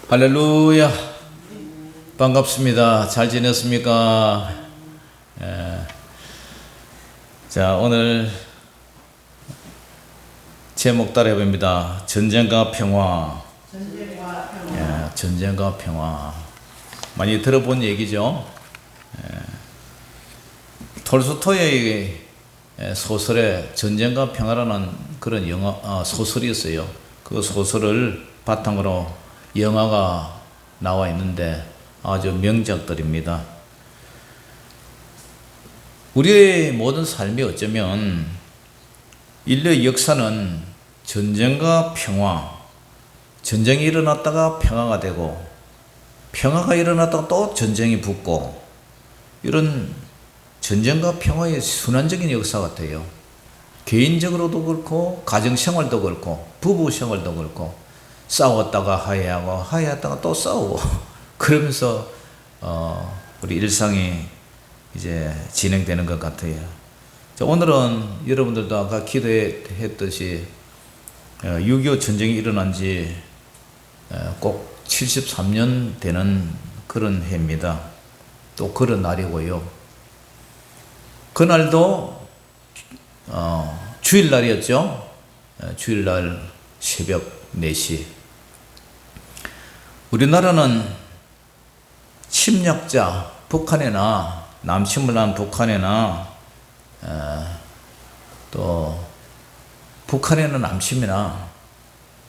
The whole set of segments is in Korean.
할렐루야. 반갑습니다. 잘 지냈습니까? 자, 오늘 제목 따라해봅니다. 전쟁과 평화. 전쟁과 평화. 많이 들어본 얘기죠. 톨스토이의 소설에 전쟁과 평화라는 그런 소설이 있어요. 그 소설을 바탕으로 영화가 나와 있는데 아주 명작들입니다. 우리의 모든 삶이 어쩌면 인류의 역사는 전쟁과 평화, 전쟁이 일어났다가 평화가 되고 평화가 일어났다가 또 전쟁이 붙고 이런 전쟁과 평화의 순환적인 역사 같아요. 개인적으로도 그렇고 가정생활도 그렇고 부부생활도 그렇고 싸웠다가 화해하고 화해했다가 또 싸우고 그러면서 우리 일상이 이제 진행되는 것 같아요. 자, 오늘은 여러분들도 아까 기도했듯이 6.25 전쟁이 일어난 지 꼭 73년 되는 그런 해입니다. 또 그런 날이고요. 그날도 주일날이었죠. 주일날 새벽 4시. 우리나라는 침략자 북한이나 남침을 한 북한이나 또 북한에는 남침이나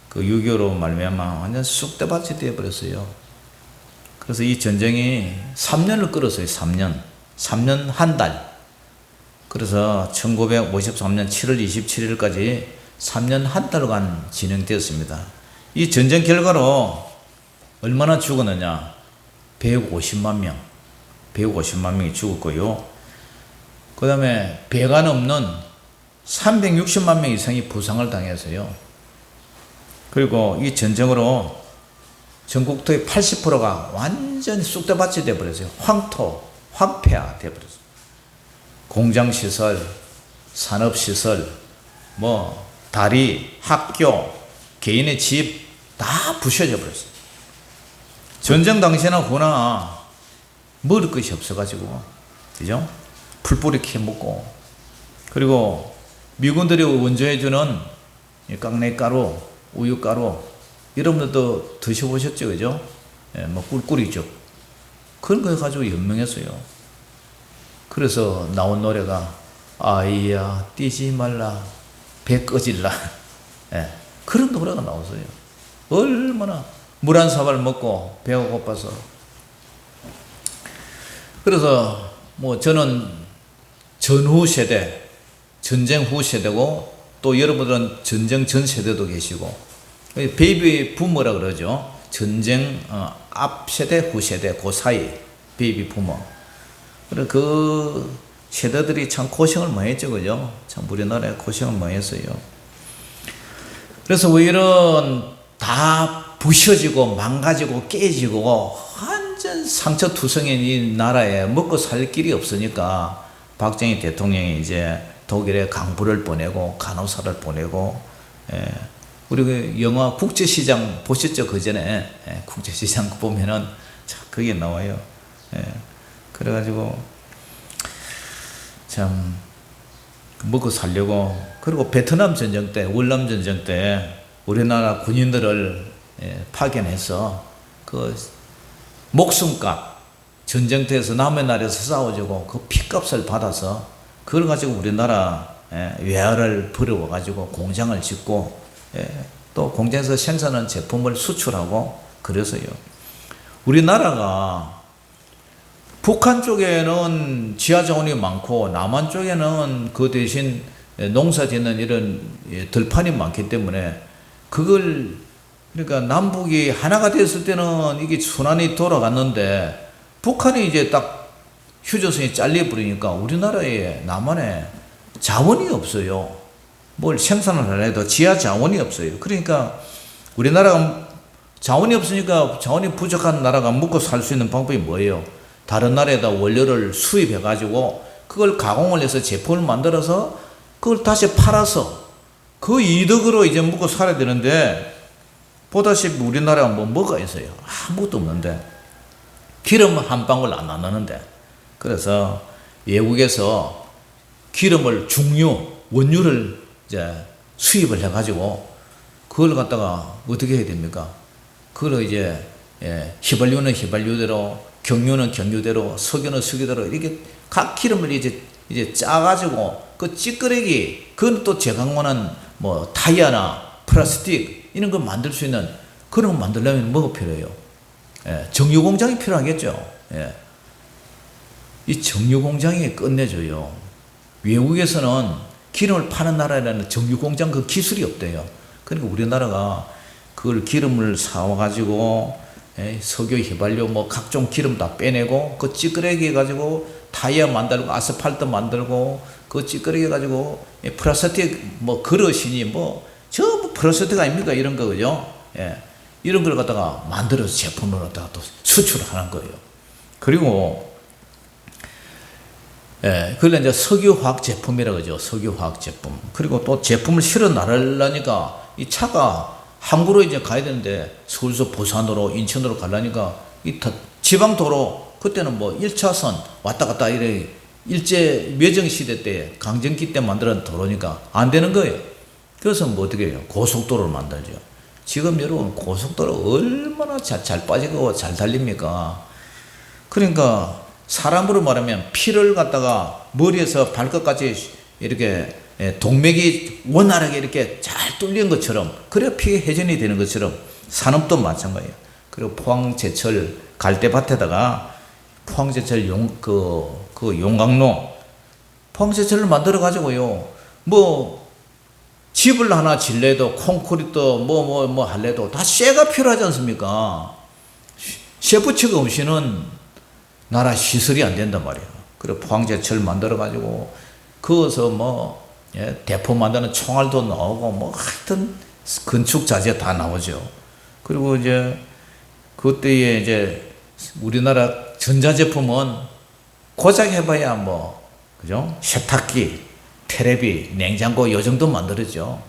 그 6.25로 말미암아 완전 쑥대밭이 되어버렸어요. 그래서 이 전쟁이 3년을 끌었어요. 3년 한 달. 그래서 1953년 7월 27일까지 3년 한 달간 진행되었습니다. 이 전쟁 결과로 얼마나 죽었느냐? 150만 명. 150만 명이 죽었고요. 그 다음에 배가 넘는 360만 명 이상이 부상을 당했어요. 그리고 이 전쟁으로 전국토의 80%가 완전히 쑥대밭이 되어버렸어요. 황토, 황폐화 되어버렸어요. 공장시설, 산업시설, 다리, 학교, 개인의 집 다 부셔져 버렸어요. 전쟁 당시나 후나 먹을 것이 없어가지고, 그죠? 풀뿌리 캐먹고, 그리고 미군들이 원조해주는 깡내가루, 우유가루, 여러분들도 드셔보셨죠, 그죠? 꿀꿀이죠. 그런 거 가지고 연명했어요. 그래서 나온 노래가 아이야 뛰지 말라 배 꺼질라 그런 노래가 나왔어요. 얼마나 물 한 사발 먹고 배가 고파서. 그래서 저는 전후 세대, 전쟁 후 세대고 또 여러분들은 전쟁 전 세대도 계시고 베이비 부머라 그러죠. 전쟁 앞 세대 후 세대 그 사이 베이비 부머. 그 세대들이 참 고생을 많이 했죠, 그죠? 참 우리나라에 고생을 많이 했어요. 그래서 왜 이런 다 부셔지고 망가지고 깨지고 완전 상처투성인 이 나라에 먹고 살 길이 없으니까 박정희 대통령이 이제 독일에 강부를 보내고 간호사를 보내고, 우리 그 영화 국제시장 보셨죠? 그 전에 국제시장 보면은 자 그게 나와요. 그래가지고 참 먹고 살려고. 그리고 베트남 전쟁 때, 월남 전쟁 때 우리나라 군인들을 파견해서 그 목숨값, 전쟁터에서 남의 나라에서 싸워주고 그 피값을 받아서 그걸 가지고 우리나라 외화를 벌어와가지고 공장을 짓고 또 공장에서 생산한 제품을 수출하고 그래서요. 우리나라가 북한 쪽에는 지하자원이 많고 남한 쪽에는 그 대신 농사 짓는 이런 들판이 많기 때문에 그러니까 남북이 하나가 됐을 때는 이게 순환이 돌아갔는데 북한이 이제 딱 휴전선이 잘려버리니까 우리나라에 남한에 자원이 없어요. 뭘 생산을 하려 해도 지하자원이 없어요. 그러니까 우리나라가 자원이 없으니까 자원이 부족한 나라가 먹고 살 수 있는 방법이 뭐예요? 다른 나라에다 원료를 수입해 가지고 그걸 가공을 해서 제품을 만들어서 그걸 다시 팔아서 그 이득으로 이제 먹고 살아야 되는데 보다시피 우리나라가 뭐가 있어요? 아무것도 없는데 기름 한 방울 안 나누는데. 그래서 외국에서 기름을 원유를 이제 수입을 해가지고 그걸 갖다가 어떻게 해야 됩니까? 그걸 이제 휘발유는 휘발유대로, 경유는 경유대로, 석유는 석유대로 이렇게 각 기름을 이제 짜가지고 그 찌끄레기, 그건 또 제강원한 뭐 타이어나 플라스틱 이런 거 만들 수 있는 그런 거 만들려면 뭐가 필요해요? 정유 공장이 필요하겠죠. 이 정유 공장이 끝내줘요. 외국에서는 기름을 파는 나라에는 정유 공장 그 기술이 없대요. 그러니까 우리나라가 그걸 기름을 사와가지고 석유, 휘발유 뭐 각종 기름 다 빼내고 그 찌끄레기 가지고 타이어 만들고 아스팔트 만들고 그 찌끄레기 가지고 플라스틱 뭐 그릇이니 뭐 전부 플라스틱 아닙니까? 이런 거 그죠? 이런 걸 갖다가 만들어서 제품을 갖다가 또 수출하는 거예요. 그리고 그걸 이제 석유화학 제품이라고 하죠. 석유화학 제품. 그리고 또 제품을 실어 나르려니까 이 차가 항구로 이제 가야 되는데 서울서 부산으로 인천으로 가려니까 이 지방도로 그때는 뭐 1차선 왔다 갔다 이래 일제 매정시대 때 강점기 때 만들었던 도로니까 안 되는 거예요. 그래서 뭐 어떻게 해요? 고속도로를 만들죠. 지금 여러분 고속도로 얼마나 잘 빠지고 잘 달립니까? 그러니까 사람으로 말하면 피를 갖다가 머리에서 발끝까지 이렇게 동맥이 원활하게 이렇게 잘 뚫린 것처럼 그래야 피 회전이 되는 것처럼 산업도 마찬가지예요. 그리고 포항제철 갈대밭에다가 포항제철 용광로 포항제철을 만들어 가지고요. 뭐 집을 하나 질래도 콘크리트 뭐 할래도 다 쇠가 필요하지 않습니까? 쇠 붙이고 없이는 나라 시설이 안 된단 말이에요. 그리고 포항제철 만들어 가지고 그어서 뭐 대포 만드는 총알도 나오고 뭐 하여튼 건축 자재 다 나오죠. 그리고 이제 그때에 이제 우리나라 전자제품은 고작 해봐야 뭐 그죠? 세탁기, 테레비, 냉장고 요 정도 만들었죠.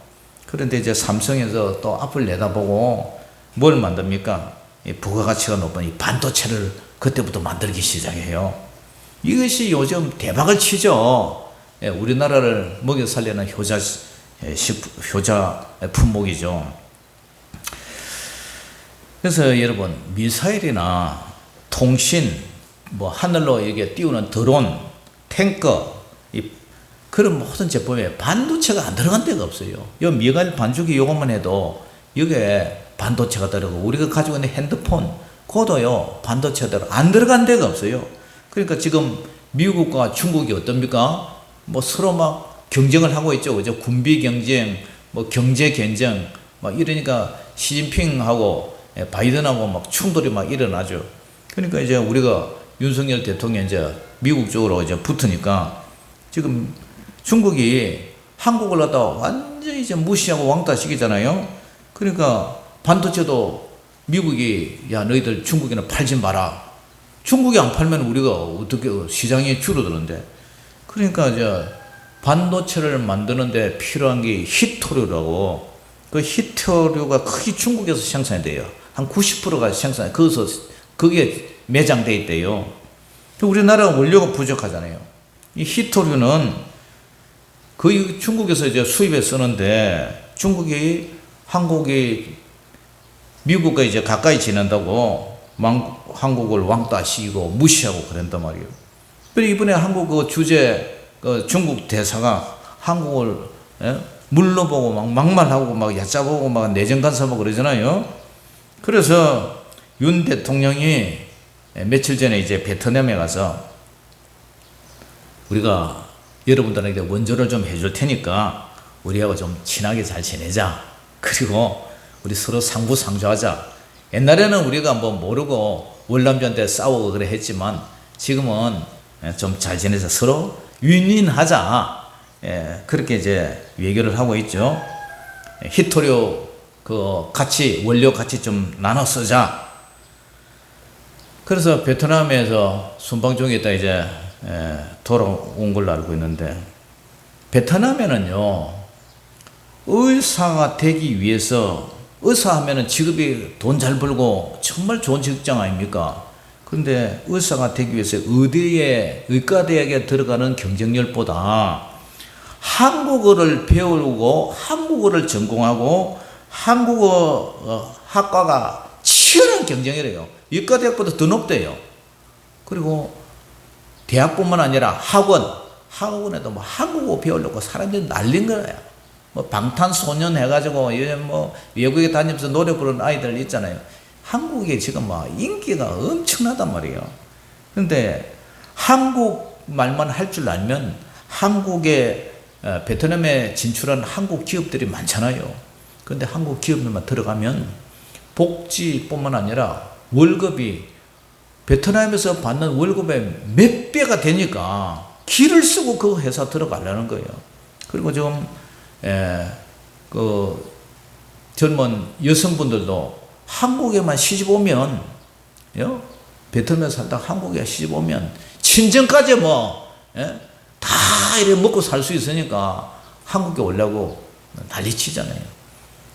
그런데 이제 삼성에서 또 앞을 내다보고 뭘 만듭니까? 이 부가가치가 높은 이 반도체를 그때부터 만들기 시작해요. 이것이 요즘 대박을 치죠. 우리나라를 먹여 살리는 효자 품목이죠. 그래서 여러분 미사일이나 통신, 뭐 하늘로 이게 띄우는 드론, 탱커, 그런 모든 제품에 반도체가 안 들어간 데가 없어요. 요 미사일 반죽이 요것만 해도 여기에 반도체가 들어가고 우리가 가지고 있는 핸드폰, 그것도요 반도체대로 안 들어간 데가 없어요. 그러니까 지금 미국과 중국이 어떻습니까? 뭐 서로 막 경쟁을 하고 있죠. 그죠? 군비 경쟁, 뭐 경제 경쟁, 막 이러니까 시진핑하고 바이든하고 막 충돌이 막 일어나죠. 그러니까 이제 우리가 윤석열 대통령 이제 미국 쪽으로 이제 붙으니까 지금 중국이 한국을 갖다 완전히 이제 무시하고 왕따시키잖아요. 그러니까 반도체도 미국이 야 너희들 중국에는 팔지 마라. 중국이 안 팔면 우리가 어떻게 시장이 줄어드는데. 그러니까 이제 반도체를 만드는데 필요한 게 히토류라고. 그 히토류가 크게 중국에서 생산이 돼요. 한 90%가 생산. 거기서 그게 매장돼 있대요. 우리나라가 원료가 부족하잖아요. 이 히토류는 거의 중국에서 이제 수입해 쓰는데 한국이 미국과 이제 가까이 지낸다고 한국을 왕따시키고 무시하고 그런단 말이에요. 그래서 이번에 한국 그 주재 중국 대사가 한국을 물러보고 막 막말하고 막 얕잡아보고 막 내정 간섭하고 그러잖아요. 그래서 윤 대통령이 며칠 전에 이제 베트남에 가서 우리가 여러분들에게 원조를 좀 해줄 테니까 우리하고 좀 친하게 잘 지내자. 그리고 우리 서로 상부상조하자. 옛날에는 우리가 뭐 모르고 월남전때 싸우고 그래 했지만 지금은 좀 잘 지내자. 서로 윈윈하자. 그렇게 이제 외교를 하고 있죠. 히토류 원료 같이 좀 나눠 쓰자. 그래서 베트남에서 순방중에 이제 돌아온 걸로 알고 있는데 베트남에는요 의사가 되기 위해서 의사 하면은 직업이 돈 잘 벌고 정말 좋은 직장 아닙니까? 그런데 의사가 되기 위해서 의과대학에 들어가는 경쟁률보다 한국어를 배우고 한국어를 전공하고 한국어 학과가 치열한 경쟁이래요. 의과대학보다 더 높대요. 그리고 대학뿐만 아니라 학원에도 뭐 한국어 배우려고 사람들이 난린 거예요. 뭐 방탄소년 해가지고 뭐 외국에 다니면서 노래 부르는 아이들 있잖아요. 한국에 지금 막 인기가 엄청나단 말이에요. 그런데 한국 말만 할 줄 알면 한국에 베트남에 진출한 한국 기업들이 많잖아요. 그런데 한국 기업들만 들어가면 복지뿐만 아니라 월급이 베트남에서 받는 월급의 몇 배가 되니까 기를 쓰고 그 회사 들어가려는 거예요. 그리고 좀 그 젊은 여성분들도 한국에만 시집 오면, 베트남에 살다가 한국에 시집 오면 친정까지 다 이렇게 먹고 살 수 있으니까 한국에 오려고 난리치잖아요.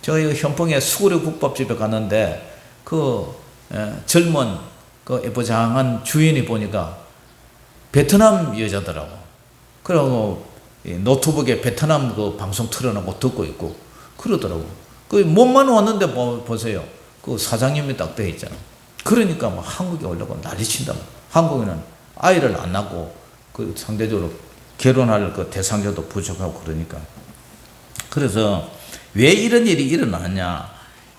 저희 현봉에 수구리 국밥집에 갔는데 젊은 예쁘장한 주인이 보니까 베트남 여자더라고. 그러고 노트북에 베트남 방송 틀어놓고 듣고 있고 그러더라고. 몸만 왔는데 보세요. 사장님이 딱 돼 있잖아. 그러니까 한국에 오려고 난리친다. 한국에는 아이를 안 낳고 상대적으로 결혼할 대상자도 부족하고 그러니까. 그래서 왜 이런 일이 일어나느냐.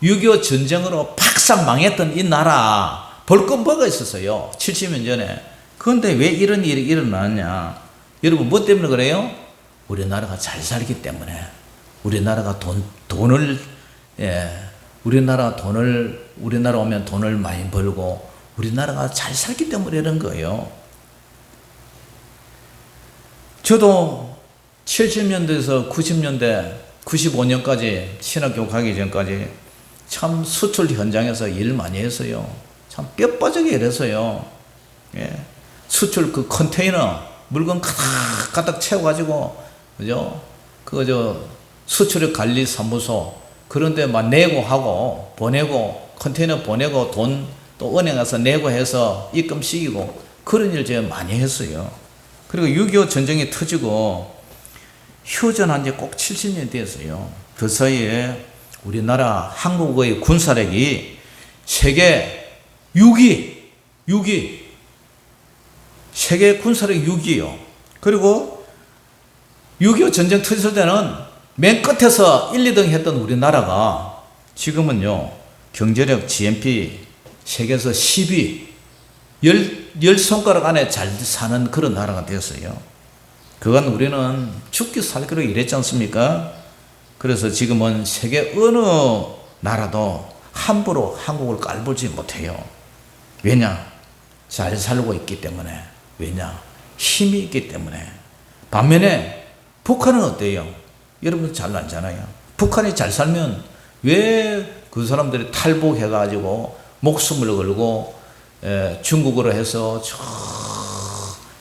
6.25 전쟁으로 박살 망했던 이 나라 볼 건 뭐가 있었어요. 70년 전에. 그런데 왜 이런 일이 일어나느냐. 여러분 뭐 때문에 그래요? 우리나라가 잘 살기 때문에. 우리나라가 우리나라 오면 돈을 많이 벌고 우리나라가 잘 살기 때문에 이런 거예요. 저도 70년대에서 90년대, 95년까지 신학교 가기 전까지 참 수출 현장에서 일 많이 했어요. 참 뼈빠지게 일했어요. 수출 컨테이너 물건 가득 채워가지고 그죠? 수출 관리 사무소 그런데 내고 하고 보내고 컨테이너 보내고 돈 또 은행 가서 내고 해서 입금시키고 그런 일 제가 많이 했어요. 그리고 6.25 전쟁이 터지고 휴전한 지 꼭 70년 됐어요. 그 사이에 우리나라 한국의 군사력이 세계 6위 세계 군사력 6위요. 그리고 6.25 전쟁 터졌을 때는 맨 끝에서 1, 2등 했던 우리나라가 지금은요 경제력 GNP 세계에서 10위 열 손가락 안에 잘 사는 그런 나라가 되었어요. 그간 우리는 죽기 살기로 일했지 않습니까? 그래서 지금은 세계 어느 나라도 함부로 한국을 깔보지 못해요. 왜냐? 잘 살고 있기 때문에. 왜냐? 힘이 있기 때문에. 반면에 북한은 어때요? 여러분 잘 알잖아요. 북한이 잘 살면 왜 그 사람들이 탈북해가지고 목숨을 걸고 중국으로 해서 저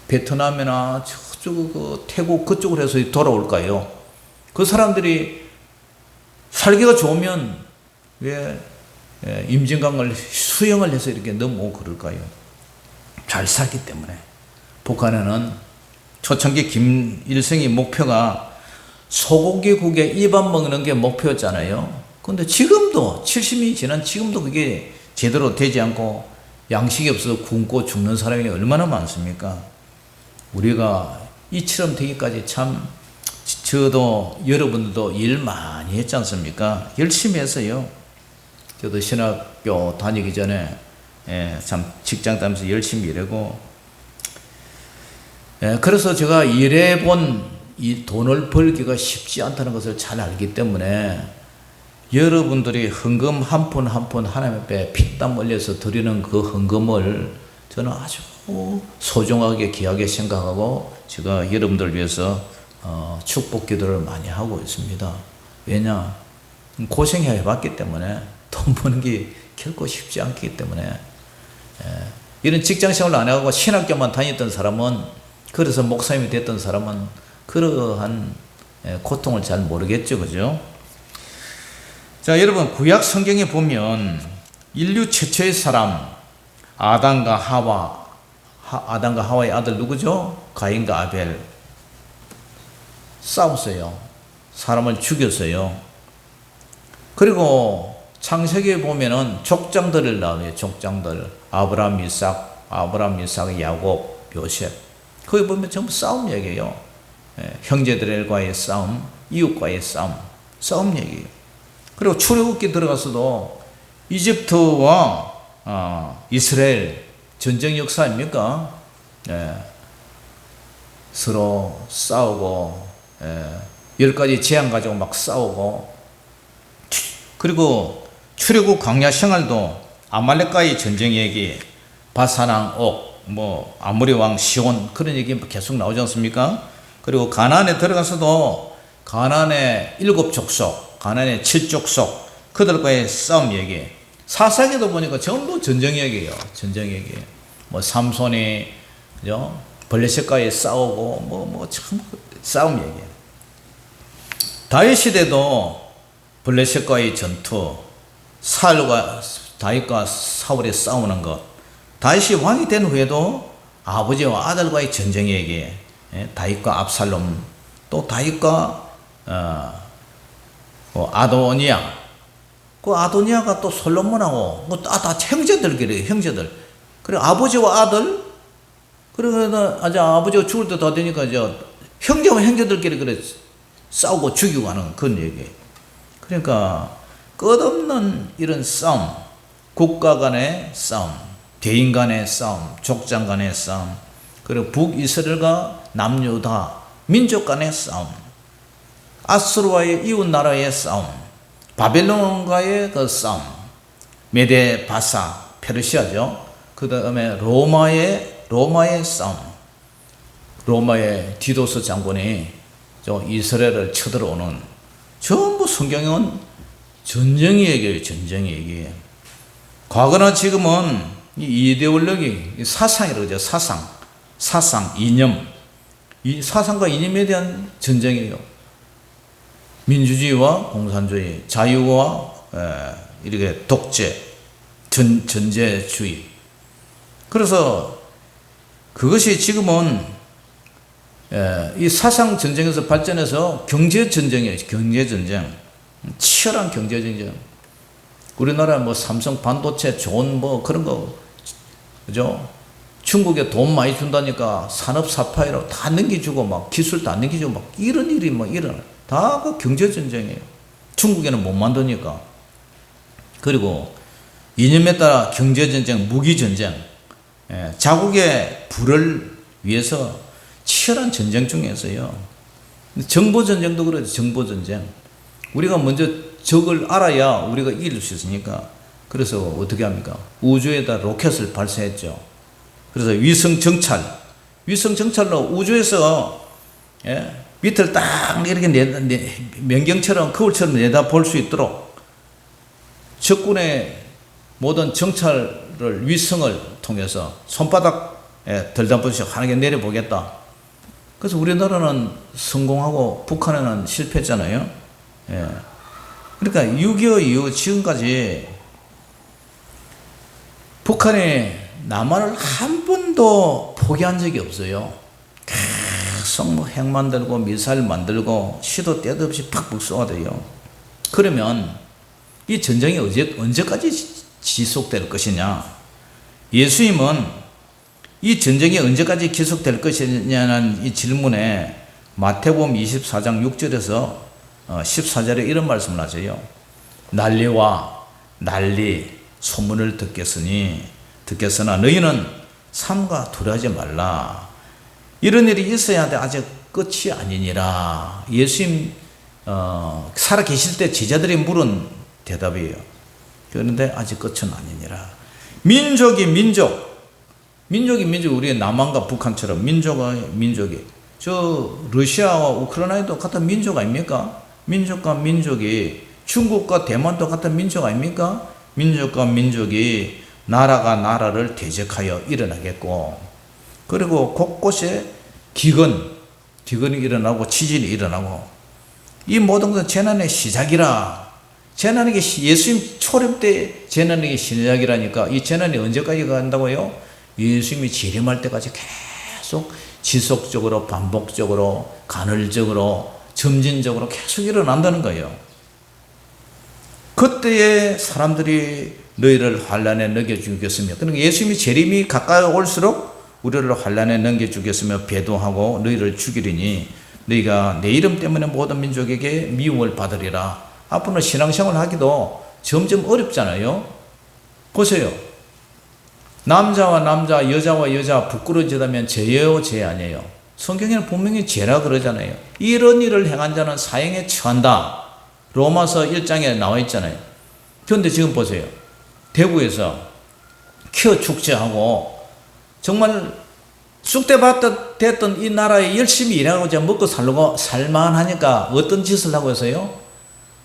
베트남이나 저쪽 태국 그쪽으로 해서 돌아올까요? 그 사람들이 살기가 좋으면 왜 임진강을 수영을 해서 이렇게 넘어오고 그럴까요? 잘 살기 때문에. 북한에는 초창기 김일성의 목표가 소고기국에 입안 먹는 게 목표였잖아요. 그런데 지금도 70년이 지난 지금도 그게 제대로 되지 않고 양식이 없어서 굶고 죽는 사람이 얼마나 많습니까? 우리가 이처럼 되기까지 참 저도 여러분들도 일 많이 했지 않습니까? 열심히 했어요. 저도 신학교 다니기 전에 참 직장 다니면서 열심히 일하고 그래서 제가 일해본 이 돈을 벌기가 쉽지 않다는 것을 잘 알기 때문에 여러분들이 헌금 한 푼 한 푼 하나님 앞에 피땀 흘려서 드리는 그 헌금을 저는 아주 소중하게 귀하게 생각하고 제가 여러분들을 위해서 축복 기도를 많이 하고 있습니다. 왜냐? 고생해 봤기 때문에 돈 버는 게 결코 쉽지 않기 때문에 이런 직장생활을 안 하고 신학교만 다녔던 사람은 그래서 목사님이 됐던 사람은 그러한 고통을 잘 모르겠죠. 그죠? 자, 여러분 구약 성경에 보면 인류 최초의 사람 아담과 하와의 아들 누구죠? 가인과 아벨 싸웠어요. 사람을 죽였어요. 그리고 창세기에 보면은 족장들을 나와요. 족장들. 아브라함, 이삭, 야곱, 요셉. 거기 보면 전부 싸움 얘기예요. 형제들과의 싸움, 이웃과의 싸움 얘기예요. 그리고 출애굽기 들어가서도 이집트와 이스라엘 전쟁 역사 아닙니까? 서로 싸우고 10가지 재앙 가지고 막 싸우고, 그리고 출애굽 광야 생활도 아말렉과의 전쟁 얘기, 바산왕 옥, 아모리 왕 시온 그런 얘기 계속 나오지 않습니까? 그리고 가나안에 들어가서도 가나안의 7족속, 가나안의 7족속 그들과의 싸움 얘기. 사사기도 보니까 전부 전쟁 얘기예요. 전쟁 얘기. 삼손이 그죠? 블레셋과의 싸우고 참 싸움 얘기. 다윗 시대도 블레셋과의 전투, 다윗과 사울의 싸우는 것. 다윗이 왕이 된 후에도 아버지와 아들과의 전쟁 얘기. 다윗과 압살롬, 또 다윗과 아도니아. 그 아도니아가 또 솔로몬하고 다 형제들끼리 형제들. 그리고 아버지와 아들. 그러면 아버지가 죽을 때 다 되니까 형제와 형제들끼리 그래 싸우고 죽이고 하는 그런 얘기. 그러니까 끝없는 이런 싸움, 국가 간의 싸움, 대인 간의 싸움, 족장 간의 싸움, 그리고 북이스라엘과 남유다 민족 간의 싸움, 아수르와의 이웃 나라의 싸움, 바벨론과의 그 싸움, 메데 바사 페르시아죠. 그 다음에 로마의 싸움. 로마의 디도스 장군이 이스라엘을 쳐들어오는, 전부 성경은 전쟁 얘기예요. 전쟁 얘기. 과거나 지금은 이 이데올로기, 사상이라고 그러죠. 사상, 이념. 이 사상과 이념에 대한 전쟁이에요. 민주주의와 공산주의, 자유와 이렇게 독재, 전제주의. 그래서 그것이 지금은 이 사상 전쟁에서 발전해서 경제 전쟁이에요. 경제 전쟁. 치열한 경제 전쟁. 우리나라 삼성 반도체 좋은 그런 거, 그죠? 중국에 돈 많이 준다니까 산업 사파이로 다 넘겨주고 기술 다 넘겨주고 이런 일이 일어나. 다 그 경제 전쟁이에요. 중국에는 못 만드니까. 그리고 이념에 따라 경제 전쟁, 무기 전쟁, 자국의 부를 위해서 치열한 전쟁 중에서요. 정보 전쟁도 그래요. 정보 전쟁. 우리가 먼저 적을 알아야 우리가 이길 수 있으니까. 그래서 어떻게 합니까? 우주에다 로켓을 발사했죠. 그래서 위성 정찰로 우주에서 밑을 딱 이렇게 면경처럼 거울처럼 내다 볼 수 있도록 적군의 모든 정찰을 위성을 통해서 손바닥에 들다보듯이 하나게 내려보겠다. 그래서 우리나라는 성공하고 북한에는 실패했잖아요. 그러니까 6.25 이후 지금까지 북한이 남한을 한 번도 포기한 적이 없어요. 계속 핵 만들고 미사일 만들고 시도 때도 없이 팍팍 쏘아대요. 그러면 이 전쟁이 언제까지 지속될 것이냐? 예수님은 이 전쟁이 언제까지 지속될 것이냐는 이 질문에 마태복음 24장 6절에서 14절에 이런 말씀을 하세요. 난리와 난리 소문을 듣겠으나 너희는 삼가 두려워하지 말라. 이런 일이 있어야 돼. 아직 끝이 아니니라. 예수님 살아계실 때 제자들이 물은 대답이에요. 그런데 아직 끝은 아니니라. 민족이 우리의 남한과 북한처럼 민족이 러시아와 우크라이나도 같은 민족 아닙니까? 민족과 민족이 중국과 대만도 같은 민족 아닙니까? 민족과 민족이 나라가 나라를 대적하여 일어나겠고, 그리고 곳곳에 기근이 일어나고 지진이 일어나고, 이 모든 것은 재난의 시작이라. 재난에게 예수님 초림 때 재난에게 신약이라니까 이 재난이 언제까지 간다고요? 예수님이 재림할 때까지 계속 지속적으로 반복적으로 간헐적으로 점진적으로 계속 일어난다는 거예요. 그때에 사람들이 너희를 환난에 넘겨주겠으며, 그러니까 예수님이 재림이 가까이 올수록 우리를 환난에 넘겨주겠으며 배도하고 너희를 죽이리니 너희가 내 이름 때문에 모든 민족에게 미움을 받으리라. 앞으로는 신앙생활 하기도 점점 어렵잖아요. 보세요. 남자와 남자, 여자와 여자 부끄러워지다면 죄예요, 죄 아니에요? 성경에는 분명히 죄라 그러잖아요. 이런 일을 행한 자는 사형에 처한다. 로마서 1장에 나와 있잖아요. 그런데 지금 보세요. 대구에서 퀴어 축제하고 정말 쑥대밭 됐던 이 나라에 열심히 일하고 이제 먹고 살고 살만하니까 어떤 짓을 하고 있어요?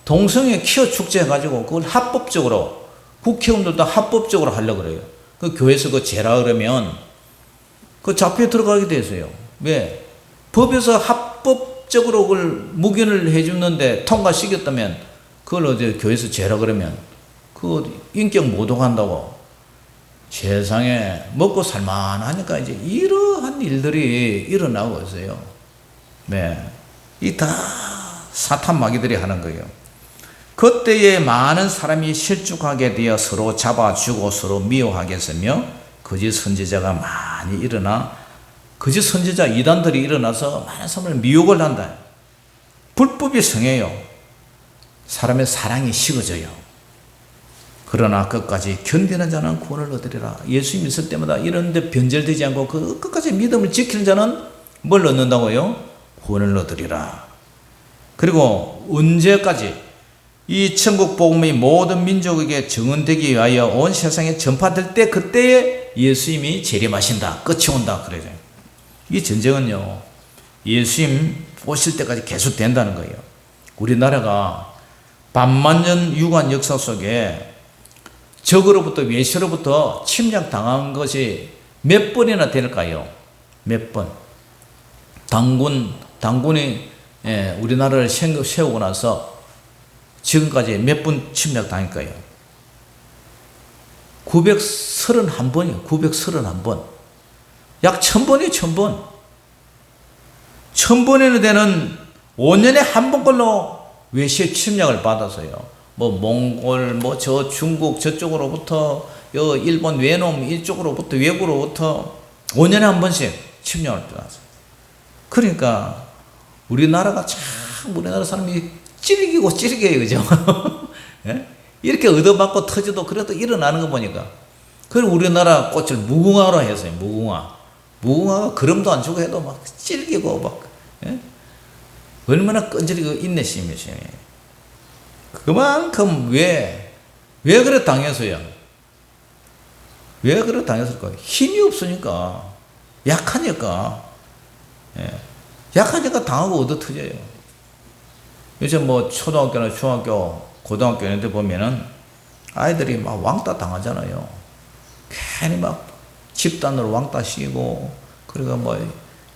동성애 퀴어 축제 해가지고 그걸 합법적으로 국회의원들도 합법적으로 하려고 그래요. 그 교회에서 그 죄라 그러면 그 잡혀 들어가게 돼서요. 왜? 법에서 합법적으로 그걸 묵인을 해주는데 통과시켰다면 그걸 어제 교회에서 죄라 그러면 그 인격 모독한다고. 세상에 먹고 살만하니까 이제 이러한 일들이 일어나고 있어요. 네. 이 다 사탄 마귀들이 하는 거예요. 그때에 많은 사람이 실족하게 되어 서로 잡아주고 서로 미워하겠으며 거짓 선지자가 많이 일어나 거짓 선지자 이단들이 일어나서 많은 사람을 미혹을 한다. 불법이 성해요. 사람의 사랑이 식어져요. 그러나 끝까지 견디는 자는 구원을 얻으리라. 예수님 있을 때마다 이런데 변절되지 않고 그 끝까지 믿음을 지키는 자는 뭘 얻는다고요? 구원을 얻으리라. 그리고 언제까지? 이 천국 복음이 모든 민족에게 증언되기 위하여 온 세상에 전파될 때 그때에 예수님이 재림하신다. 끝이 온다. 그래요. 이 전쟁은요. 예수님 오실 때까지 계속 된다는 거예요. 우리나라가 반만년 유관 역사 속에 적으로부터 외세로부터 침략당한 것이 몇 번이나 될까요? 몇 번. 당군이 우리나라를 세우고 나서 지금까지 몇 번 침략당할까요? 931번이요. 931번. 약 1000번이에요. 1000번. 1000번이나 되는 5년에 한 번 걸로 외세 침략을 받아서요. 뭐 몽골, 뭐 저 중국 저쪽으로부터 일본 외놈 이쪽으로부터 외국으로부터 5년에 한 번씩 침략을 받았어요. 그러니까 우리나라가 참 우리나라 사람이 찌르기고 그죠? 예? 이렇게 얻어맞고 터져도 그래도 일어나는 거 보니까. 그리고 우리나라 꽃을 무궁화로 했어요. 무궁화가 그름도 안 주고 해도 막 찌르기고 막 예? 얼마나 끈질기고 인내심이세요. 그만큼 왜 그래 당해서요? 왜 그래 당했을까요? 힘이 없으니까, 약하니까, 예. 약하니까 당하고 얻어 터져요. 요즘 뭐 초등학교나 중학교, 고등학교 이런 데 보면은 아이들이 막 왕따 당하잖아요. 괜히 막 집단으로 왕따 시키고, 그리고 뭐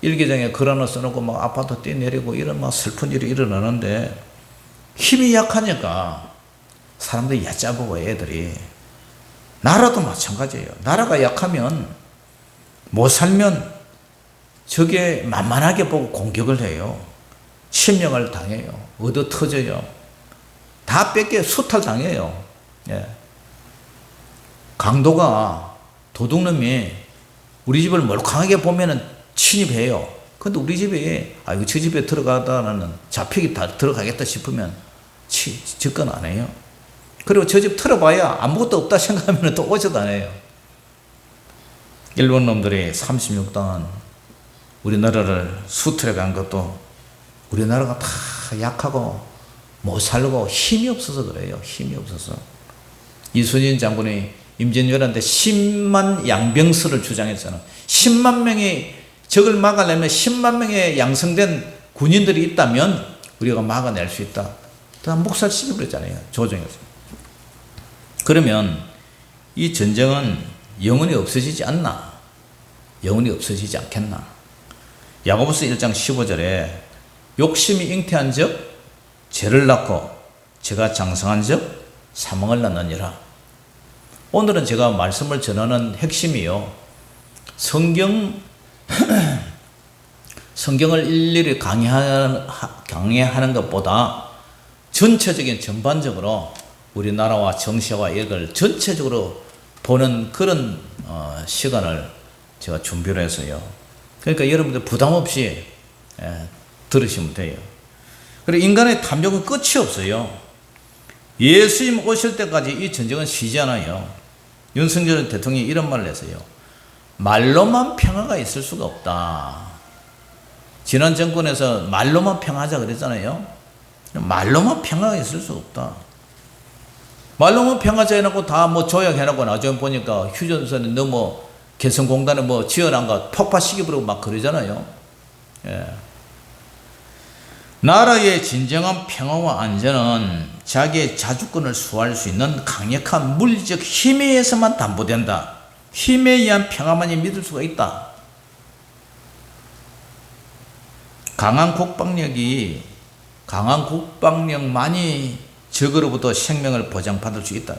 일기장에 글 하나 써놓고 막 아파트 뛰내리고 이런 막 슬픈 일이 일어나는데 힘이 약하니까 사람들이 얕잡고 애들이. 나라도 마찬가지예요. 나라가 약하면 못 살면 저게 만만하게 보고 공격을 해요. 침략을 당해요. 얻어 터져요. 다 뺏겨 수탈 당해요. 예. 강도가 도둑놈이 우리 집을 몰캉하게 보면은 침입해요. 근데 우리 집에 이거 저 집에 들어가다는 잡히기 다 들어가겠다 싶으면 접근 안 해요. 그리고 저 집 털어봐야 아무것도 없다 생각하면 또 오지도 않아요. 일본 놈들이 36단 우리나라를 수탈해 간 것도 우리나라가 다 약하고 못 살고 힘이 없어서 그래요. 힘이 없어서. 이순신 장군이 임진왜란때 10만 양병설을 주장했잖아. 10만 명이 적을 막아내면 10만 명의 양성된 군인들이 있다면 우리가 막아낼 수 있다. 다 묵살시켜버렸잖아요. 조정에서. 그러면 이 전쟁은 영원히 없어지지 않나? 영원히 없어지지 않겠나? 야고보서 1장 15절에 욕심이 잉태한 적 죄를 낳고 제가 장성한 즉 사망을 낳느니라. 오늘은 제가 말씀을 전하는 핵심이요. 성경을 일일이 강의하는 것보다 전체적인 전반적으로 우리나라와 정세와 이걸 전체적으로 보는 그런 시간을 제가 준비를 했어요. 그러니까 여러분들 부담 없이 들으시면 돼요. 그리고 인간의 탐욕은 끝이 없어요. 예수님 오실 때까지 이 전쟁은 쉬지 않아요. 윤석열 대통령이 이런 말을 했어요. 말로만 평화가 있을 수가 없다. 지난 정권에서 말로만 평화하자 그랬잖아요. 말로만 평화가 있을 수 없다. 말로만 평화자 해놓고 다 뭐 조약해놓고 나중에 보니까 휴전선에 너무 개성공단에 뭐 지어놓은 거 폭파시켜버리고 막 그러잖아요. 예. 나라의 진정한 평화와 안전은 자기의 자주권을 수호할 수 있는 강력한 물리적 힘에 의해서만 담보된다. 힘에 의한 평화만이 믿을 수가 있다. 강한 국방력만이 적으로부터 생명을 보장받을 수 있다.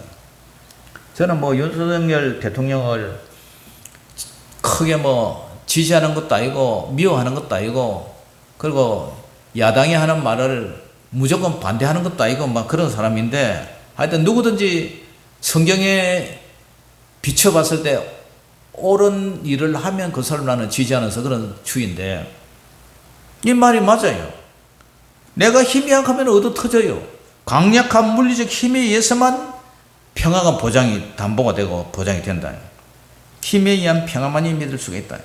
저는 뭐 윤석열 대통령을 크게 뭐 지지하는 것도 아니고 미워하는 것도 아니고 그리고 야당이 하는 말을 무조건 반대하는 것도 아니고 막 그런 사람인데 하여튼 누구든지 성경에 비춰봤을 때 옳은 일을 하면 그 사람을 나는 지지하는 그런 주의인데 이 말이 맞아요. 내가 힘이 약하면 얻어 터져요. 강력한 물리적 힘에 의해서만 평화가 담보가 되고 보장이 된다. 힘에 의한 평화만이 믿을 수가 있다.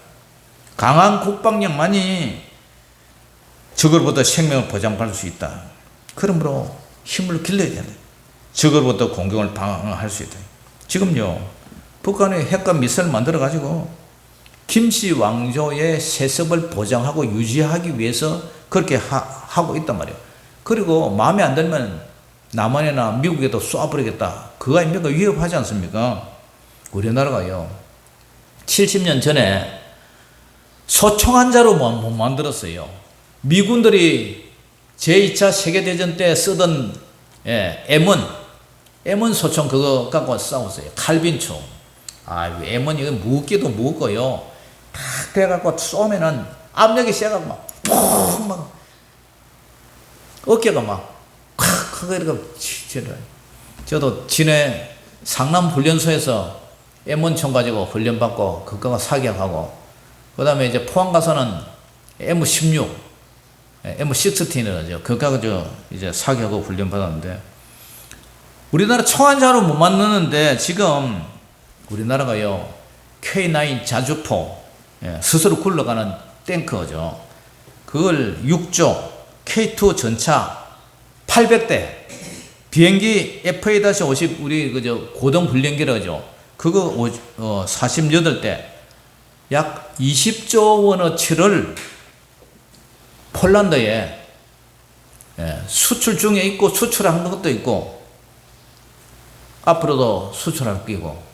강한 국방력만이 적으로부터 생명을 보장받을 수 있다. 그러므로 힘을 길러야 된다. 적으로부터 공격을 방어할 수 있다. 지금요, 북한이 핵과 미사일을 만들어가지고 김씨 왕조의 세습을 보장하고 유지하기 위해서 그렇게 하고 있단 말이에요. 그리고 마음에 안 들면 남한이나 미국에도 쏘아버리겠다. 그거 아닙니까? 위협하지 않습니까? 우리나라가요, 70년 전에 소총환자로 못 만들었어요. 미군들이 제2차 세계대전 때 쓰던 M1 소총 그거 갖고 싸웠어요. 칼빈총. M1 이거 무겁기도 무겁고요. 탁 돼갖고 쏘면은 압력이 세갖고 막 푹 막 어깨가 막 콱 이렇게 치더라. 저도 진해 상남 훈련소에서 M1총 가지고 훈련받고 그거가 사격하고 그 다음에 이제 포항 가서는 M16 M16이라죠. 그거 가지고 이제 사격하고 훈련받았는데 우리나라 총환자로 못 만드는데 지금 우리나라가요 K9 자주포 스스로 굴러가는 탱크죠. 그걸 6조 K2 전차 800대 비행기 FA-50 우리 그저 고등훈련기라죠. 그거 48대 약 20조 원어치를 폴란드에 수출 중에 있고 수출한 것도 있고 앞으로도 수출할 끼고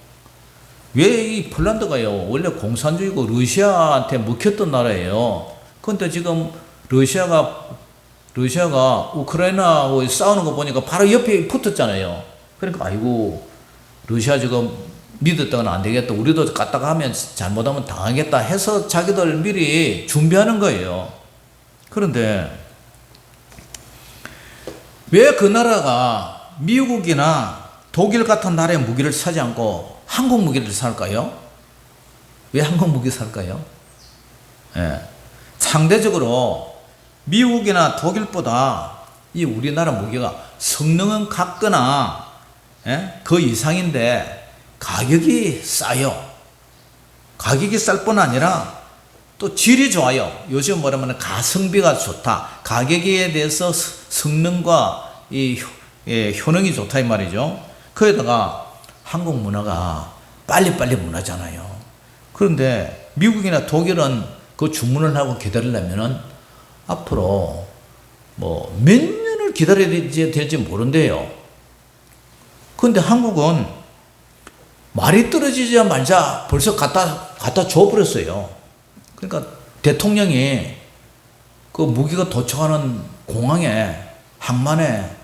왜 이 폴란드가요 원래 공산주의고 러시아한테 먹혔던 나라예요. 그런데 지금 러시아가 우크라이나하고 싸우는 거 보니까 바로 옆에 붙었잖아요. 그러니까 아이고 러시아 지금 믿었다가는 안 되겠다. 우리도 갔다가 하면 잘못하면 당하겠다 해서 자기들 미리 준비하는 거예요. 그런데 왜 그 나라가 미국이나 독일 같은 나라의 무기를 사지 않고 한국 무기를 살까요? 왜 한국 무기 살까요? 상대적으로 미국이나 독일보다 이 우리나라 무기가 성능은 같거나 그 이상인데 가격이 싸요. 가격이 쌀 뿐 아니라 또 질이 좋아요. 요즘 뭐라면 가성비가 좋다. 가격에 대해서 성능과 이 효능이 좋다 이 말이죠. 거기다가 한국 문화가 빨리빨리 문화잖아요. 그런데 미국이나 독일은 그 주문을 하고 기다리려면은 앞으로 뭐 몇 년을 기다려야 될지 모른대요. 그런데 한국은 말이 떨어지자마자 벌써 갖다 줘버렸어요. 그러니까 대통령이 그 무기가 도착하는 공항에 항만에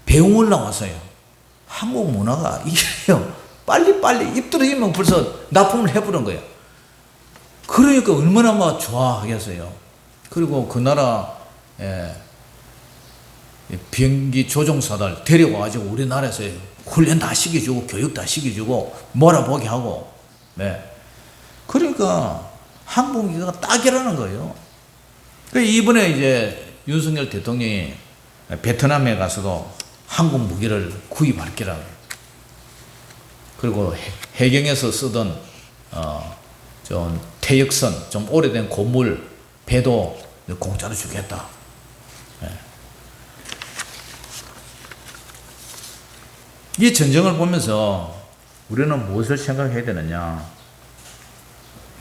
배웅을 나왔어요. 한국 문화가 이게요. 빨리빨리 입 떨어지면 벌써 납품을 해버린 거예요. 그러니까 얼마나 막 좋아하겠어요. 그리고 그 나라 비행기 조종사들 데려와가지고 우리나라에서 훈련 다 시켜주고 교육 다 시켜주고 몰아보게 하고. 네. 그러니까 항공기가 딱이라는 거예요. 이번에 이제 윤석열 대통령이 베트남에 가서도 한국 무기를 구입할 거라고. 그리고 해경에서 쓰던 좀 퇴역선, 좀 오래된 고물 배도 공짜로 주겠다. 네. 이 전쟁을 보면서 우리는 무엇을 생각해야 되느냐?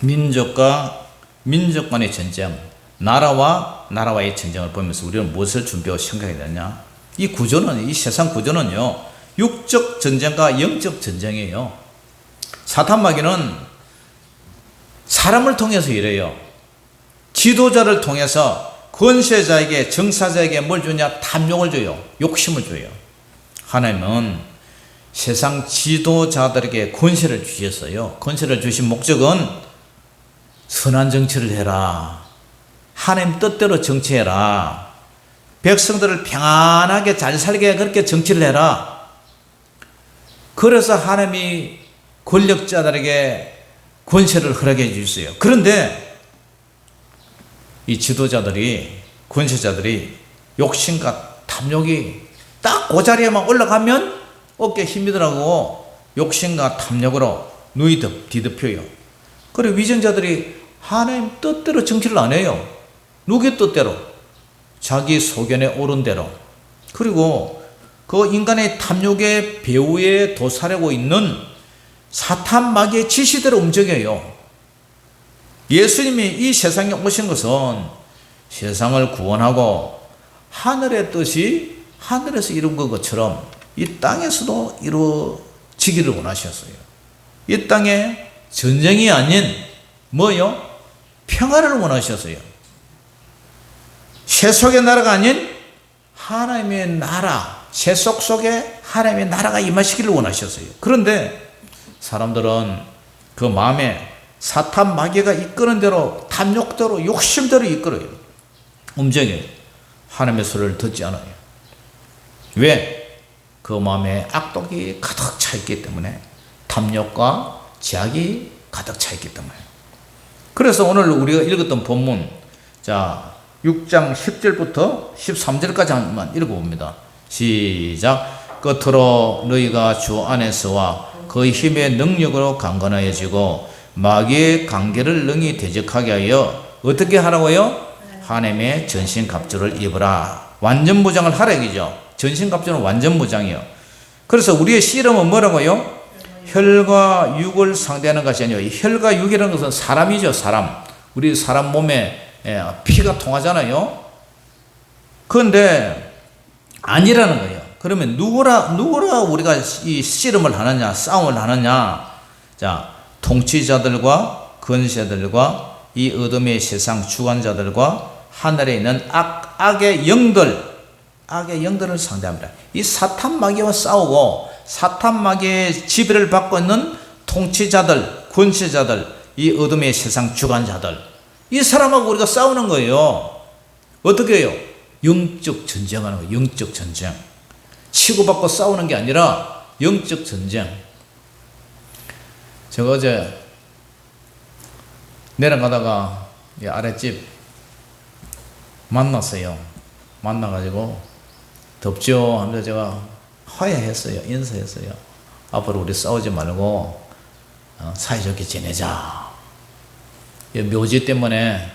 민족과 민족 간의 전쟁, 나라와 나라와의 전쟁을 보면서 우리는 무엇을 준비하고 생각해야 되느냐? 이 구조는, 이 세상 구조는요, 육적 전쟁과 영적 전쟁이에요. 사탄 마귀는 사람을 통해서 이래요. 지도자를 통해서 권세자에게, 정사자에게 뭘 주냐? 탐욕을 줘요. 욕심을 줘요. 하나님은 세상 지도자들에게 권세를 주셨어요. 권세를 주신 목적은 선한 정치를 해라. 하나님 뜻대로 정치해라. 백성들을 평안하게 잘 살게 그렇게 정치를 해라. 그래서 하나님이 권력자들에게 권세를 허락해 주셨어요. 그런데 이 지도자들이, 권세자들이 욕심과 탐욕이 딱 그 자리에만 올라가면 어깨에 힘이 들어가고 욕심과 탐욕으로 눈이 뒤덮여요. 그리고 위정자들이 하나님 뜻대로 정치를 안 해요. 누구의 뜻대로? 자기 소견에 옳은 대로. 그리고 그 인간의 탐욕의 배후에 도사리고 있는 사탄 마귀의 지시대로 움직여요. 예수님이 이 세상에 오신 것은 세상을 구원하고 하늘의 뜻이 하늘에서 이룬 것처럼 이 땅에서도 이루어지기를 원하셨어요. 이 땅에 전쟁이 아닌 뭐요? 평화를 원하셨어요. 세속의 나라가 아닌 하나님의 나라, 세속 속에 하나님의 나라가 임하시기를 원하셨어요. 그런데 사람들은 그 마음에 사탄 마귀가 이끄는 대로, 탐욕대로, 욕심대로 이끌어요. 움직여요. 하나님의 소리를 듣지 않아요. 왜? 그 마음에 악독이 가득 차 있기 때문에, 탐욕과 제약이 가득 차 있기 때문에. 그래서 오늘 우리가 읽었던 본문, 자 6장 10절부터 13절까지 한번 읽어봅니다. 시작. 끝으로 너희가 주 안에서와 그의 힘의 능력으로 강건하여지고 마귀의 관계를 능히 대적하게 하여 어떻게 하라고요? 하나님의 전신갑주를 입으라. 완전무장을 하라 이죠. 전신갑주는 완전무장이요. 그래서 우리의 씨름은 뭐라고요? 혈과 육을 상대하는 것이 아니요. 혈과 육이라는 것은 사람이죠. 사람. 우리 사람 몸에 피가 통하잖아요. 그런데 아니라는 거예요. 그러면 누구라 우리가 이 씨름을 하느냐, 싸움을 하느냐? 자, 통치자들과 권세들과 이 어둠의 세상 주관자들과 하늘에 있는 악의 영들을 상대합니다. 이 사탄 마귀와 싸우고 사탄 마귀의 지배를 받고 있는 통치자들, 권세자들, 이 어둠의 세상 주관자들, 이 사람하고 우리가 싸우는 거예요. 어떻게 해요? 영적 전쟁하는 거예요. 영적 전쟁. 치고받고 싸우는 게 아니라 영적 전쟁. 제가 어제 내려가다가 이 아랫집 만났어요. 만나가지고 덥죠 하면서 제가 화해했어요. 인사했어요. 앞으로 우리 싸우지 말고 사이좋게 지내자. 묘지 때문에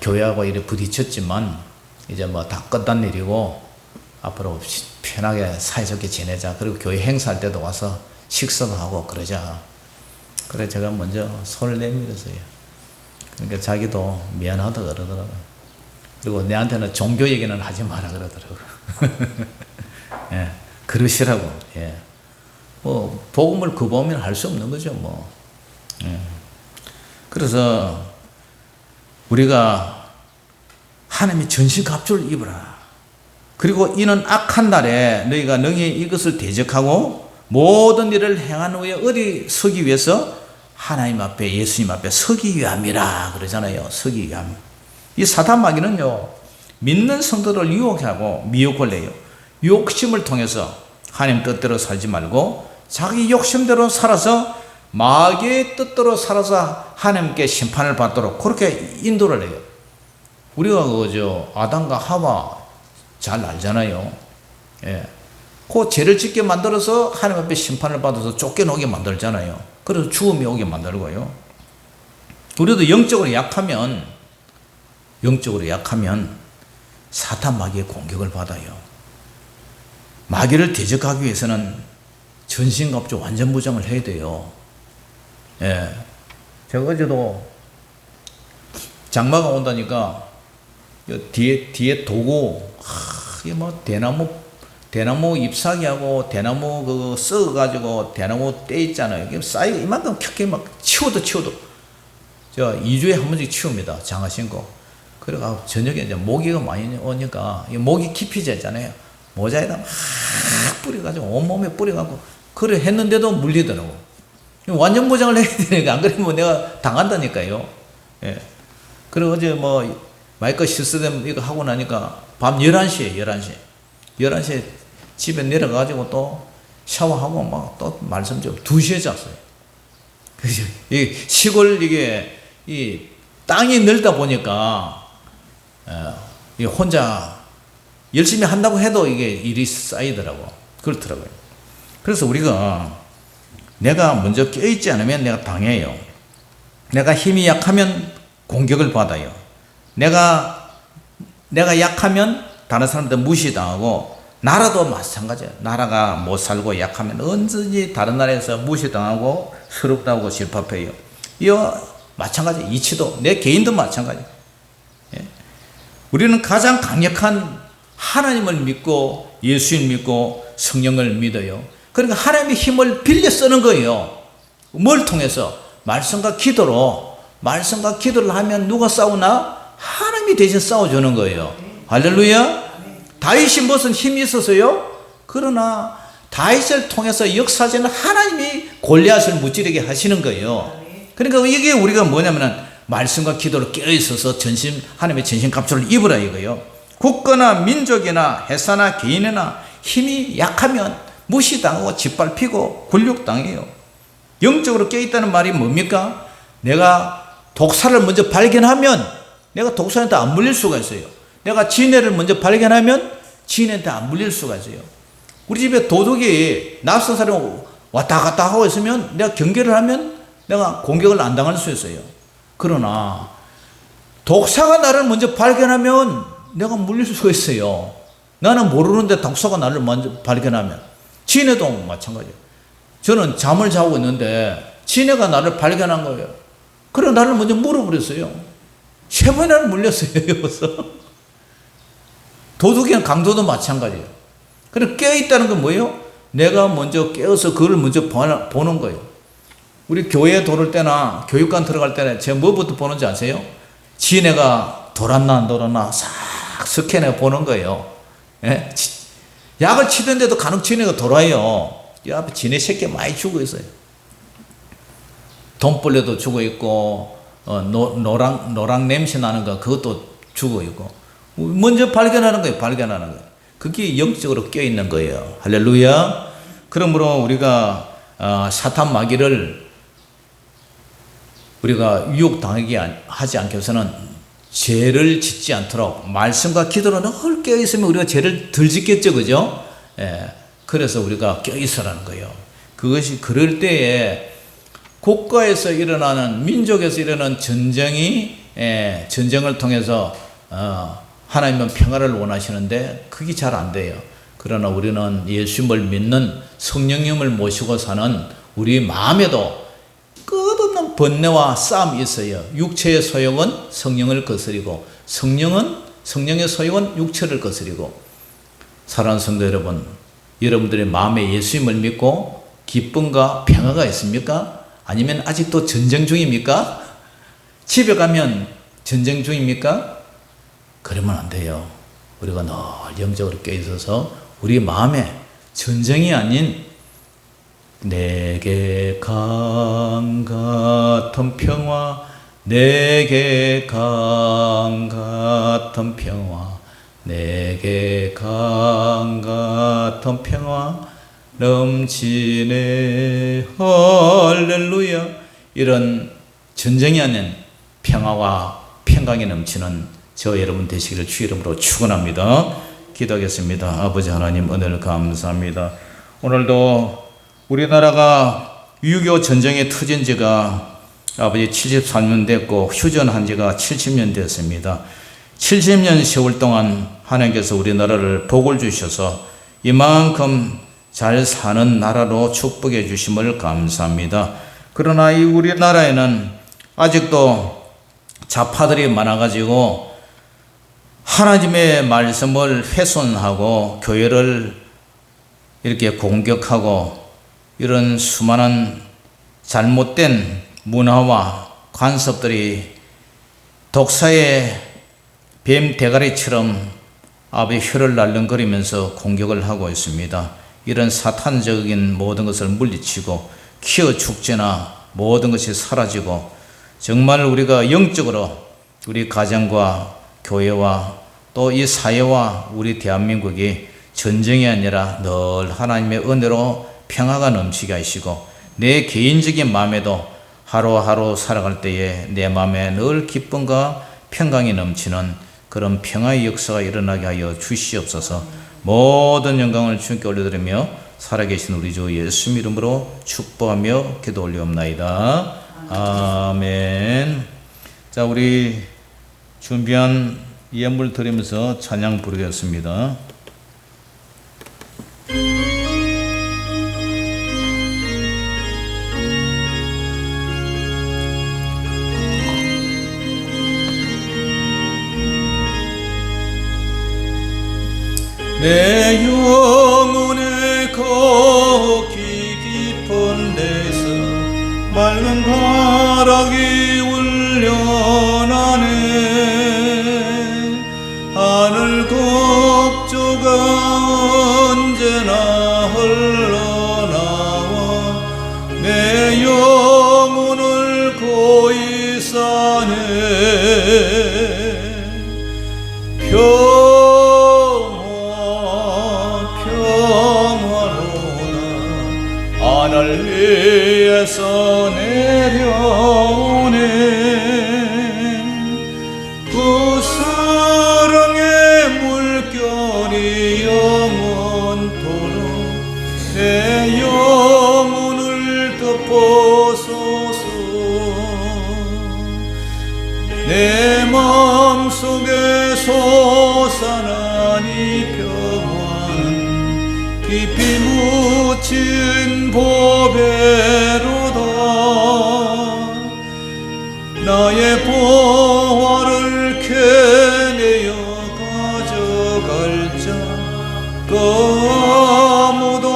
교회하고 이렇게 부딪혔지만 이제 뭐 다 끝난 일이고 앞으로 편하게 사이좋게 지내자. 그리고 교회 행사할 때도 와서 식사도 하고 그러자. 그래 제가 먼저 손을 내밀었어요. 그러니까 자기도 미안하다 그러더라고요. 그리고 내한테는 종교 얘기는 하지 마라 그러더라고요. 예, 그러시라고. 예. 뭐 복음을 거부하면 할 수 없는 거죠. 뭐. 예. 그래서 우리가 하나님의 전신갑주를 입으라. 그리고 이는 악한 날에 너희가 능히 이것을 대적하고 모든 일을 행한 후에 어디 서기 위해서 하나님 앞에 예수님 앞에 서기 위함이라 그러잖아요. 서기 위함. 이 사단 마귀는요, 믿는 성도를 유혹하고 미혹을 해요. 욕심을 통해서 하나님 뜻대로 살지 말고 자기 욕심대로 살아서 마귀의 뜻대로 살아서 하나님께 심판을 받도록 그렇게 인도를 해요. 우리가 아담과 하와 잘 알잖아요. 예. 그 죄를 짓게 만들어서 하나님 앞에 심판을 받아서 쫓겨나게 만들잖아요. 그래서 죽음이 오게 만들고요. 우리도 영적으로 약하면 사탄 마귀의 공격을 받아요. 마귀를 대적하기 위해서는 전신갑주 완전 무장을 해야 돼요. 예. 제가 어제도 장마가 온다니까 뒤에 도구, 이게 뭐 대나무 잎사귀하고 대나무 그거 썩어가지고 대나무 떼 있잖아요. 이게 쌓이고 이만큼 켜게 막 치워도 저 2주에 한 번씩 치웁니다. 장화 신고. 그래가 저녁에 이제 모기가 많이 오니까 모기 깊이 잤잖아요. 모자에다 막 뿌려가지고 온몸에 뿌려가지고 그래 했는데도 물리더라고. 완전 보장을 해야 되니까 안 그러면 내가 당한다니까요. 예. 그리고 어제 마이크 실수되면 이거 하고 나니까 밤 11시에 집에 내려가지고 또 샤워하고 막 또 말씀 좀 2시에 잤어요. 그죠? 이 시골 이 땅이 넓다 보니까, 이 혼자 열심히 한다고 해도 이게 일이 쌓이더라고. 그렇더라고요. 그래서 우리가 내가 먼저 껴있지 않으면 내가 당해요. 내가 힘이 약하면 공격을 받아요. 내가 약하면 다른 사람들 무시당하고, 나라도 마찬가지예요. 나라가 못 살고 약하면 언제든지 다른 나라에서 무시당하고 서럽다고 질팝해요. 이거 마찬가지. 이치도 내 개인도 마찬가지. 예? 우리는 가장 강력한 하나님을 믿고 예수님 믿고 성령을 믿어요. 그러니까 하나님의 힘을 빌려 쓰는 거예요. 뭘 통해서? 말씀과 기도를 하면 누가 싸우나? 하나님이 대신 싸워주는 거예요. 할렐루야. 다윗이 무슨 힘이 있어서요? 그러나 다윗을 통해서 역사하시는 하나님이 골리앗을 무찌르게 하시는 거예요. 그러니까 이게 우리가 뭐냐면은 말씀과 기도로 깨어있어서 하나님의 전신갑주를 입으라 이거예요. 국가나 민족이나 회사나 개인이나 힘이 약하면 무시당하고 짓밟히고 굴욕당해요. 영적으로 깨어있다는 말이 뭡니까? 내가 독사를 먼저 발견하면 내가 독사한테 안 물릴 수가 있어요. 내가 진해를 먼저 발견하면 진해한테 안 물릴 수가 있어요. 우리 집에 도둑이 낯선 사람이 왔다 갔다 하고 있으면 내가 경계를 하면 내가 공격을 안 당할 수 있어요. 그러나 독사가 나를 먼저 발견하면 내가 물릴 수가 있어요. 나는 모르는데 독사가 나를 먼저 발견하면. 진해도 마찬가지예요. 저는 잠을 자고 있는데 진해가 나를 발견한 거예요. 그래 나를 먼저 물어버렸어요. 3번이나 물렸어요. 여기서. 도둑이나 강도도 마찬가지예요. 그래 깨어있다는 건 뭐예요? 내가 먼저 깨어서 그걸 먼저 보는 거예요. 우리 교회 돌을 때나 교육관 들어갈 때는 제가 뭐부터 보는지 아세요? 지네가 돌았나 안 돌았나 싹 스캔해 보는 거예요. 예? 약을 치던데도 간혹 지네가 돌아요. 이 앞에 지네 새끼 많이 죽어 있어요. 돈벌레도 죽어 있고 노랑 냄새 나는 거 그것도 죽어 있고 먼저 발견하는 거예요. 그게 영적으로 껴있는 거예요. 할렐루야. 그러므로 우리가 사탄 마귀를 우리가 유혹당하게 하지 않기 위해서는 죄를 짓지 않도록 말씀과 기도로 늘 껴있으면 우리가 죄를 덜 짓겠죠. 그죠? 예. 그래서 우리가 껴있으라는 거예요. 그것이 그럴 때에 국가에서 일어나는 민족에서 일어나는 전쟁을 통해서 하나님은 평화를 원하시는데 그게 잘 안 돼요. 그러나 우리는 예수님을 믿는 성령님을 모시고 사는 우리 마음에도 끝없는 번뇌와 싸움이 있어요. 육체의 소욕은 성령을 거스리고 성령의 소욕은 육체를 거스리고. 사랑하는 성도 여러분, 여러분들의 마음에 예수님을 믿고 기쁨과 평화가 있습니까? 아니면 아직도 전쟁 중입니까? 집에 가면 전쟁 중입니까? 그러면 안 돼요. 우리가 늘 영적으로 깨 있어서 우리 마음에 전쟁이 아닌 내게 강 같은 평화, 내게 강 같은 평화, 내게 강 같은 평화 넘치네 할렐루야. 이런 전쟁이 아닌 평화와 평강이 넘치는 저 여러분 되시기를 주 이름으로 축원합니다. 기도하겠습니다. 아버지 하나님 은혜를 감사합니다. 오늘도 우리나라가 6.25 전쟁이 터진 지가 아버지 73년 됐고 휴전한 지가 70년 됐습니다. 70년 세월 동안 하나님께서 우리나라를 복을 주셔서 이만큼 잘 사는 나라로 축복해 주심을 감사합니다. 그러나 이 우리나라에는 아직도 좌파들이 많아가지고 하나님의 말씀을 훼손하고 교회를 이렇게 공격하고 이런 수많은 잘못된 문화와 관습들이 독사의 뱀 대가리처럼 아버지 혀를 날름거리면서 공격을 하고 있습니다. 이런 사탄적인 모든 것을 물리치고 키워 축제나 모든 것이 사라지고 정말 우리가 영적으로 우리 가정과 교회와 또 이 사회와 우리 대한민국이 전쟁이 아니라 늘 하나님의 은혜로 평화가 넘치게 하시고 내 개인적인 마음에도 하루하루 살아갈 때에 내 마음에 늘 기쁨과 평강이 넘치는 그런 평화의 역사가 일어나게 하여 주시옵소서. 모든 영광을 주님께 올려드리며 살아계신 우리 주 예수 이름으로 축복하며 기도 올리옵나이다. 아멘. 자, 우리 준비한 예물 드리면서 찬양 부르겠습니다. 내 영혼의 거기 깊은 데서 맑은 바람이 울려나네. 하늘 곡조가 언제나 흘러나와 내 영혼을 고이 싸네. 하늘 위에서 내려오네. 그 사랑의 물결이 영원토록 내 영혼을 덮어소서. 내 마음속에 솟아난 이 평화는 깊이 묻힌 보배로다. 나의 보화를 캐내어 가져갈 자 그 아무도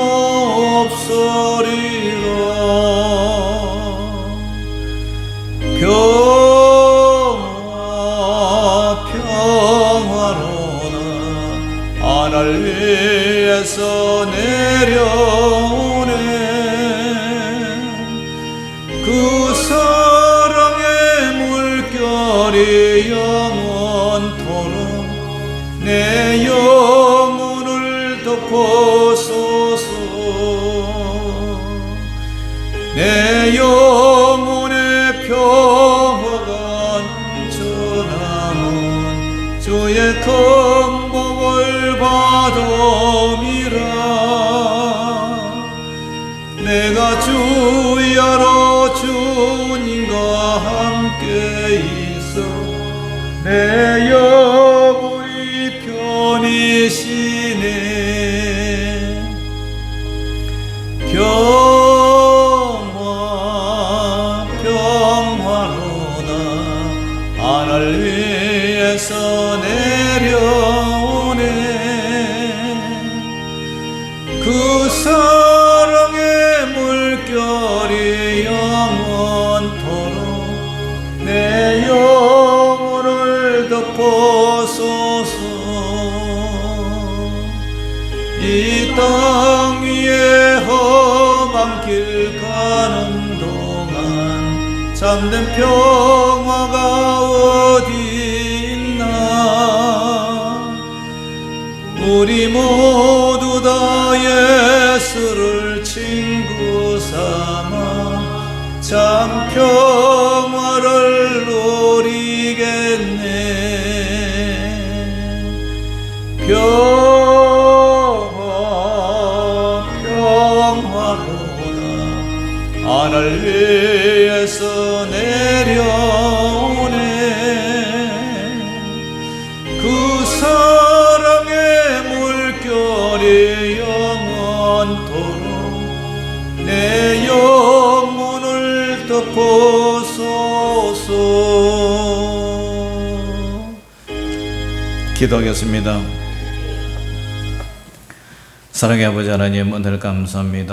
없으리라. 평화로나 하늘 위에서 내려오네. 그 사랑의 물결이 영원토록 내 영혼을 덮어소서. 내 영혼의 평화가 넘쳐나면 주의 큰 복을 받음이라. 내가 주야로 주님과 함께 있어 내 영혼이 편히 쉬네. 평화 참된 평화가 어디 있나. 우리 모두 다 예수를 친구 삼아 참 평화를 누리겠네. 평화로다 하늘 위에서 내려오네. 그 사랑의 물결이 영원토록 내 영혼을 덮어소서. 기도하겠습니다. 사랑의 아버지 하나님, 은혜를 감사합니다.